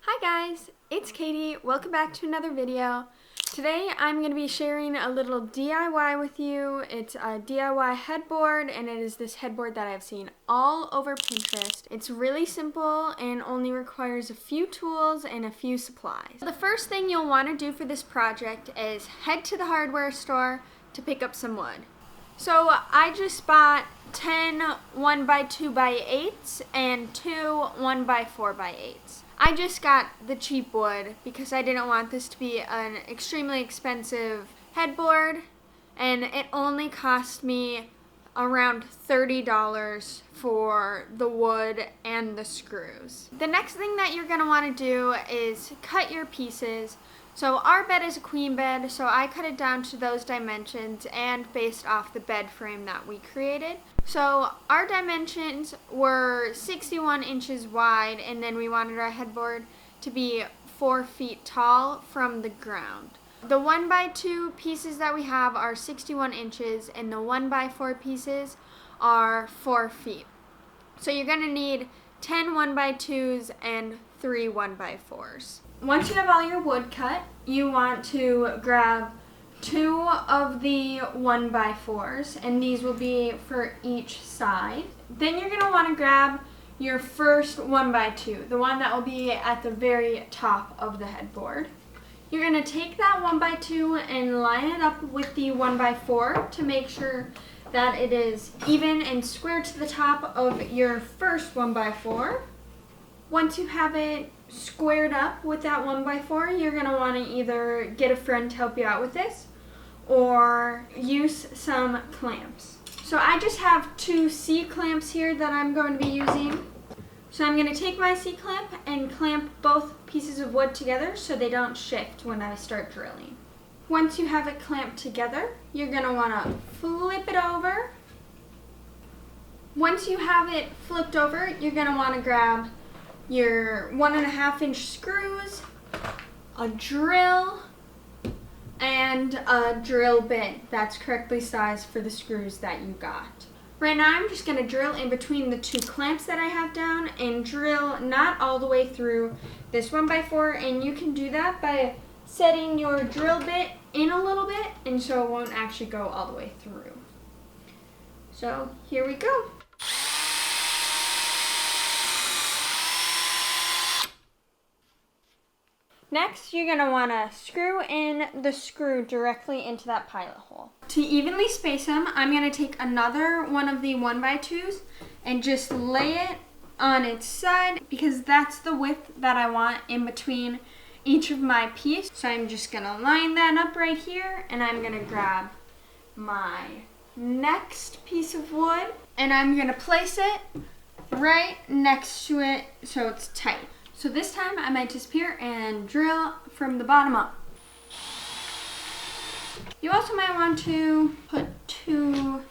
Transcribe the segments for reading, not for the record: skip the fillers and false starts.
Hi guys, it's Katie. Welcome back to another video. Today I'm going to be sharing a little DIY with you. It's a DIY headboard, and it is this headboard that I've seen all over Pinterest. It's really simple and only requires a few tools and a few supplies. The first thing you'll want to do for this project is head to the hardware store to pick up some wood. So I just bought 10 1x2x8s and 2 1x4x8s. I just got the cheap wood because I didn't want this to be an extremely expensive headboard, and it only cost me around $30 for the wood and the screws. The next thing that you're going to want to do is cut your pieces. So our bed is a queen bed, so I cut it down to those dimensions and based off the bed frame that we created. So our dimensions were 61 inches wide, and then we wanted our headboard to be 4 feet tall from the ground. The 1x2 pieces that we have are 61 inches, and the 1x4 pieces are 4 feet. So you're going to need 10 1x2s and 3 1x4s. Once you have all your wood cut, you want to grab 2 of the 1x4s, and these will be for each side. Then you're going to want to grab your first 1x2, the one that will be at the very top of the headboard. You're going to take that 1x2 and line it up with the 1x4 to make sure that it is even and square to the top of your first 1x4. Once you have it squared up with that 1x4, you're going to want to either get a friend to help you out with this or use some clamps. So I just have 2 C-clamps here that I'm going to be using. So I'm going to take my C-clamp and clamp both pieces of wood together so they don't shift when I start drilling. Once you have it clamped together, you're going to want to flip it over. Once you have it flipped over, you're going to want to grab your 1.5-inch screws, a drill, and a drill bit that's correctly sized for the screws that you got. Right now I'm just going to drill in between the 2 clamps that I have down and drill not all the way through this 1x4, and you can do that by setting your drill bit in a little bit, and so it won't actually go all the way through. So here we go. Next, you're going to want to screw in the screw directly into that pilot hole. To evenly space them, I'm going to take another one of the 1x2s and just lay it on its side because that's the width that I want in between each of my pieces. So I'm just going to line that up right here, and I'm going to grab my next piece of wood and I'm going to place it right next to it so it's tight. So this time I might disappear and drill from the bottom up. You also might want to put 2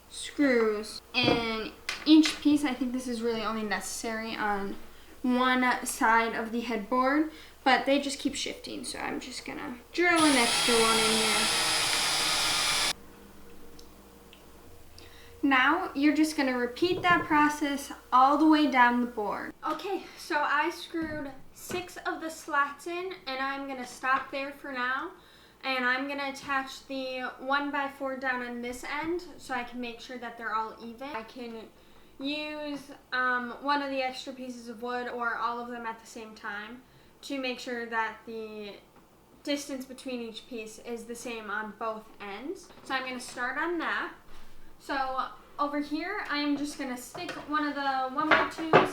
screws in each piece. I think this is really only necessary on one side of the headboard, but they just keep shifting, so I'm just gonna drill an extra one in here. Now, you're just going to repeat that process all the way down the board. Okay, so I screwed 6 of the slats in, and I'm going to stop there for now. And I'm going to attach the 1x4 down on this end so I can make sure that they're all even. I can use one of the extra pieces of wood or all of them at the same time to make sure that the distance between each piece is the same on both ends. So I'm going to start on that. So over here, I'm just going to stick one of the 1x2s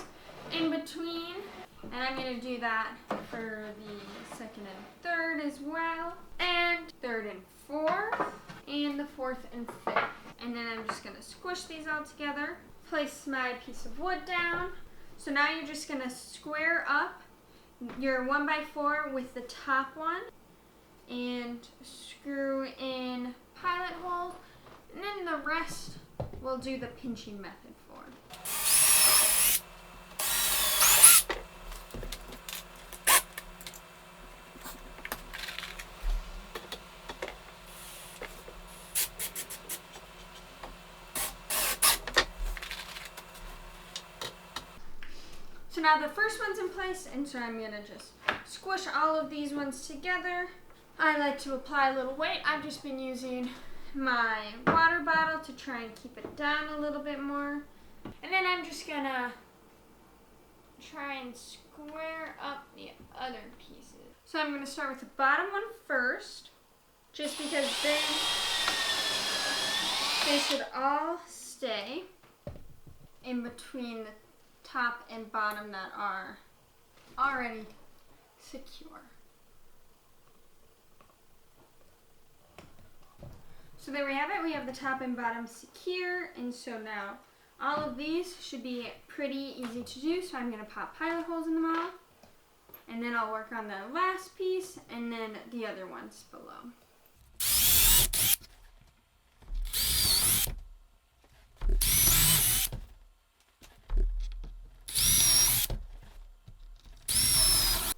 in between, and I'm going to do that for the 2nd and 3rd as well, and 3rd and 4th, and the 4th and 5th. And then I'm just going to squish these all together, place my piece of wood down. So now you're just going to square up your 1x4 with the top one, and screw in pilot holes. And then the rest we'll do the pinching method for. So now the first one's in place, and so I'm gonna just squish all of these ones together. I like to apply a little weight. I've just been using my water bottle to try and keep it down a little bit more. And then I'm just gonna try and square up the other pieces. So I'm gonna start with the bottom one first, just because then they should all stay in between the top and bottom that are already secure. So there we have it. We have the top and bottom secure, and so now all of these should be pretty easy to do. So I'm going to pop pilot holes in them all, and then I'll work on the last piece and then the other ones below.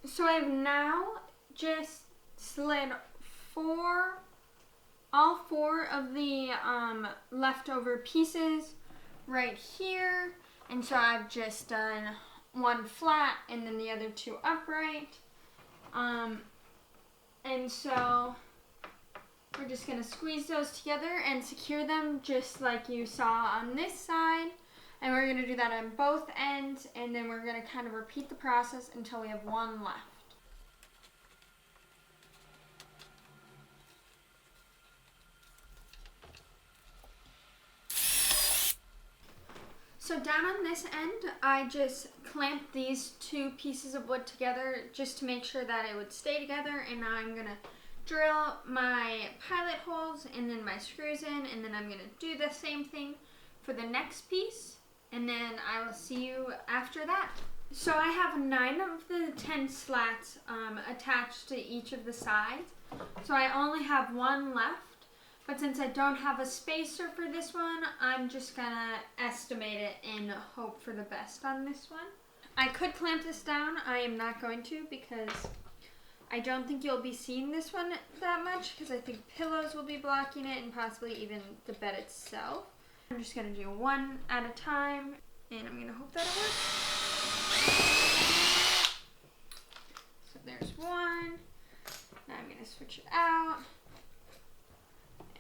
So I've now just slid all four of the leftover pieces right here, and so I've just done one flat and then the other two upright, and so we're just going to squeeze those together and secure them just like you saw on this side. And we're going to do that on both ends, and then we're going to kind of repeat the process until we have one left. So down on this end, I just clamped these two pieces of wood together just to make sure that it would stay together, and now I'm going to drill my pilot holes and then my screws in, and then I'm going to do the same thing for the next piece. And then I will see you after that. So I have 9 of the 10 slats attached to each of the sides. So I only have one left. But since I don't have a spacer for this one, I'm just gonna estimate it and hope for the best on this one. I could clamp this down. I am not going to, because I don't think you'll be seeing this one that much, because I think pillows will be blocking it and possibly even the bed itself. I'm just going to do one at a time, and I'm going to hope that it works. So there's one. Now I'm going to switch it out.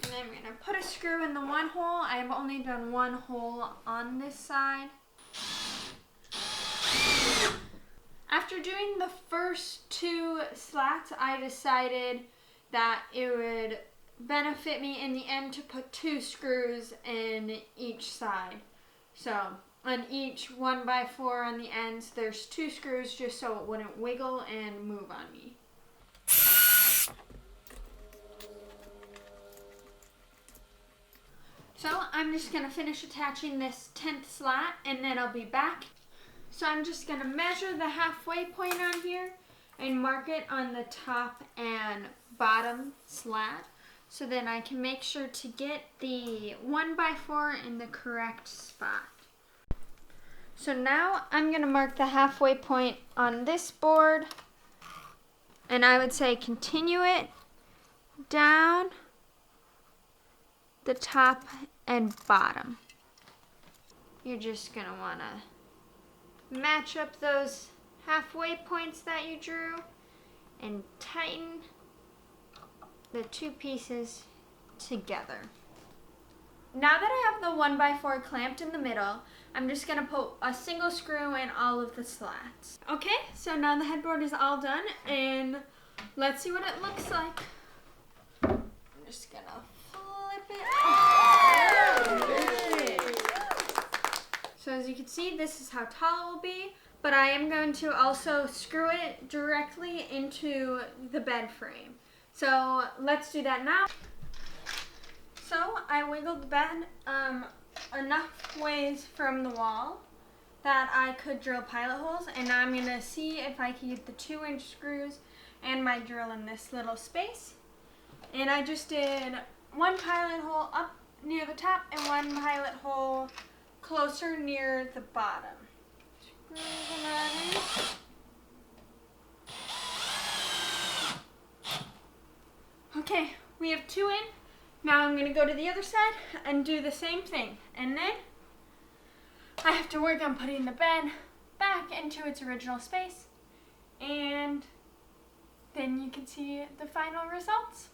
And then I'm going to put a screw in the one hole. I've only done one hole on this side. After doing the first 2 slats, I decided that it would benefit me in the end to put 2 screws in each side. So on each 1x4 on the ends, there's 2 screws just so it wouldn't wiggle and move on me. So I'm just going to finish attaching this 10th slat, and then I'll be back. So I'm just going to measure the halfway point on here and mark it on the top and bottom slat, so then I can make sure to get the 1x4 in the correct spot. So now I'm going to mark the halfway point on this board, and I would say continue it down the top and bottom. You're just going to want to match up those halfway points that you drew and tighten the 2 pieces together. Now that I have the 1x4 clamped in the middle, I'm just going to put a single screw in all of the slats. Okay, so now the headboard is all done, and let's see what it looks like. I'm just going to flip it. So as you can see, this is how tall it will be, but I am going to also screw it directly into the bed frame. So let's do that now. So I wiggled the bed enough ways from the wall that I could drill pilot holes, and now I'm going to see if I can get the 2-inch screws and my drill in this little space. And I just did 1 pilot hole up near the top and 1 pilot hole closer near the bottom. Screw that in. Okay, we have 2 in. Now I'm going to go to the other side and do the same thing. And then I have to work on putting the bed back back into its original space, and then you can see the final results.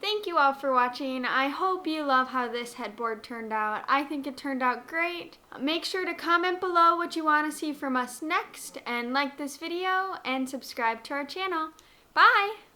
Thank you all for watching. I hope you love how this headboard turned out. I think it turned out great. Make sure to comment below what you want to see from us next, and like this video and subscribe to our channel. Bye!